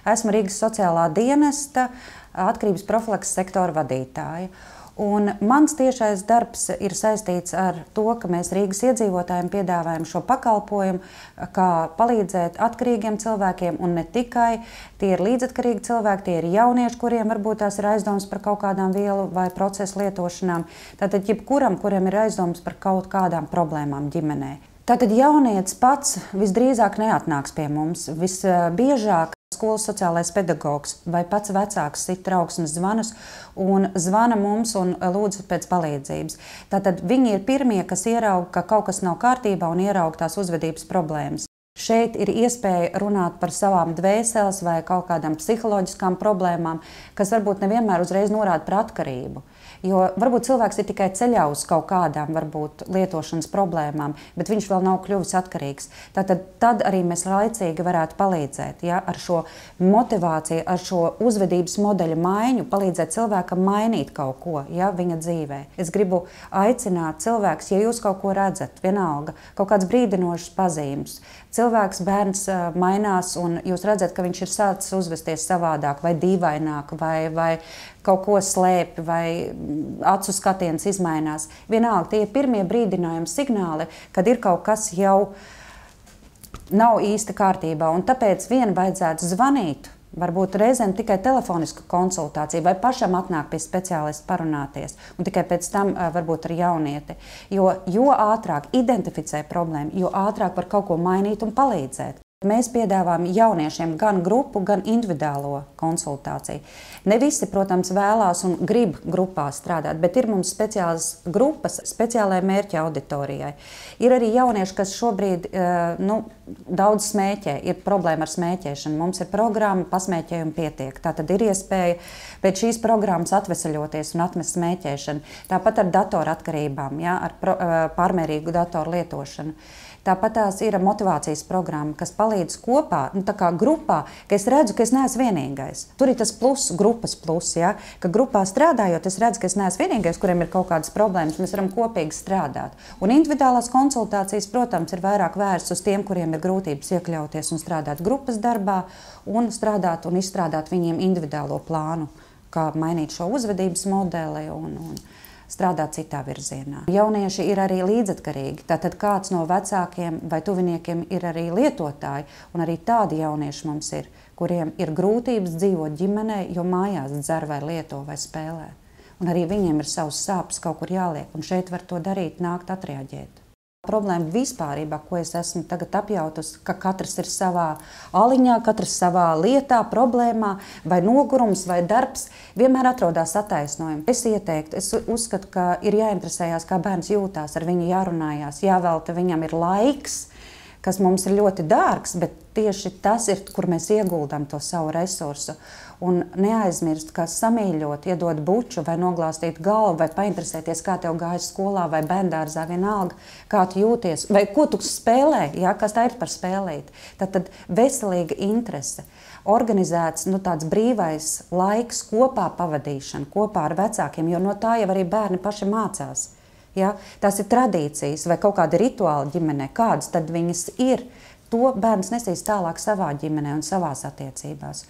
Esmu Rīgas sociālā dienesta atkarības profilakses sektora vadītāja. Un mans tiešais darbs ir saistīts ar to, ka mēs Rīgas iedzīvotājiem piedāvājam šo pakalpojumu, kā palīdzēt atkarīgiem cilvēkiem, un ne tikai. Tie ir līdzatkarīgi cilvēki, tie ir jaunieši, kuriem varbūt tās ir aizdomas par kaut kādām vielu vai procesu lietošanām. Tātad jebkuram, kuriem ir aizdomas par kaut kādām problēmām ģimenē. Tātad jaunietis pats visdrīzāk neatnāks pie mums. Visbiežāk skolas sociālais pedagogs vai pats vecāks sit trauksmes zvanus un zvana mums un lūdz pēc palīdzības. Tātad viņi ir pirmie, kas ierauga, ka kaut kas nav kārtībā un ierauga tās uzvedības problēmas. Šeit ir iespēja runāt par savām dvēseles vai kaut kādām psiholoģiskām problēmām, kas varbūt nevienmēr uzreiz norāda par atkarību. Jo varbūt cilvēks ir tikai ceļā uz kaut kādām varbūt lietošanas problēmām, bet viņš vēl nav kļuvis atkarīgs. Tad arī mēs laicīgi varētu palīdzēt, ja, ar šo motivāciju, ar šo uzvedības modeļa maiņu, palīdzēt cilvēkam mainīt kaut ko, ja, viņa dzīvē. Es gribu aicināt cilvēkus, ja jūs kaut ko redzat, vienalga, kaut kāds brīdinošs pazīmes. Cilvēks, bērns mainās un jūs redzat, ka viņš ir sācis uzvesties savādāk vai dīvaināk vai kaut ko slēpj vai acu skatiens izmainās. Vienalga, tie ir pirmie brīdinājumi signāli, kad ir kaut kas jau nav īsti kārtībā. Un tāpēc vien vajadzētu zvanīt, varbūt reizēm tikai telefonisku konsultāciju vai pašam atnāk pie speciālista parunāties. Un tikai pēc tam varbūt ar jaunieti. Jo ātrāk identificē problēmu, jo ātrāk var kaut ko mainīt un palīdzēt. Mēs piedāvājam jauniešiem gan grupu, gan individuālo konsultāciju. Ne visi, protams, vēlās un grib grupā strādāt, bet ir mums speciālas grupas speciālajai mērķa auditorijai. Ir arī jaunieši, kas šobrīd daudz smēķē, ir problēma ar smēķēšanu. Mums ir programma pasmēķējumi pietiek. Tātad ir iespēja pēc šīs programmas atveseļoties un atmest smēķēšanu. Tāpat ar datoratkarībām, ja, ar pārmērīgu datoru lietošanu. Tāpat tās ir motivācijas programma, kas palīdz kopā, tā kā grupā, ka es redzu, ka es neesmu vienīgais. Tur ir tas plus, grupas plus, ja? Ka grupā strādājot, es redzu, ka es neesmu vienīgais, kuriem ir kaut kādas problēmas, mēs varam kopīgi strādāt. Un individuālās konsultācijas, protams, ir vairāk vērsts uz tiem, kuriem ir grūtības iekļauties un strādāt grupas darbā un strādāt un izstrādāt viņiem individuālo plānu, kā mainīt šo uzvedības modeli un strādāt citā virzienā. Jaunieši ir arī līdzatkarīgi. Tātad kāds no vecākiem vai tuviniekiem ir arī lietotāji, un arī tādi jaunieši mums ir, kuriem ir grūtības dzīvot ģimenē, jo mājās dzer vai lieto vai spēlē. Un arī viņiem ir savs sāpes kaut kur jāliek, un šeit var to darīt, nākt atreaģēt. Problēma vispārībā, ko es esmu tagad apjautusi, ka katrs ir savā aliņā, katrs savā lietā, problēmā, vai nogurums, vai darbs, vienmēr atrodas attaisnojumi. Es ieteiktu, es uzskatu, ka ir jāinteresējās, kā bērns jūtās, ar viņu jārunājās, jāvelta viņam ir laiks, kas mums ir ļoti dārgs, bet tieši tas ir, kur mēs ieguldam to savu resursu. Un neaizmirst, ka samīļot, iedot buču vai noglāstīt galvu vai painteresēties, kā tev gājas skolā vai bērndārzā, vienalga, kā tu jūties, vai ko tu spēlē, ja, kas tā ir par spēlīt. Tad veselīga interese, organizēts tāds brīvais laiks kopā pavadīšana, kopā ar vecākiem, jo no tā jau arī bērni paši mācās. Ja? Tās ir tradīcijas vai kaut kādi rituāli ģimenē, kādas tad viņas ir. To bērns nesīs tālāk savā ģimenē un savās attiecībās.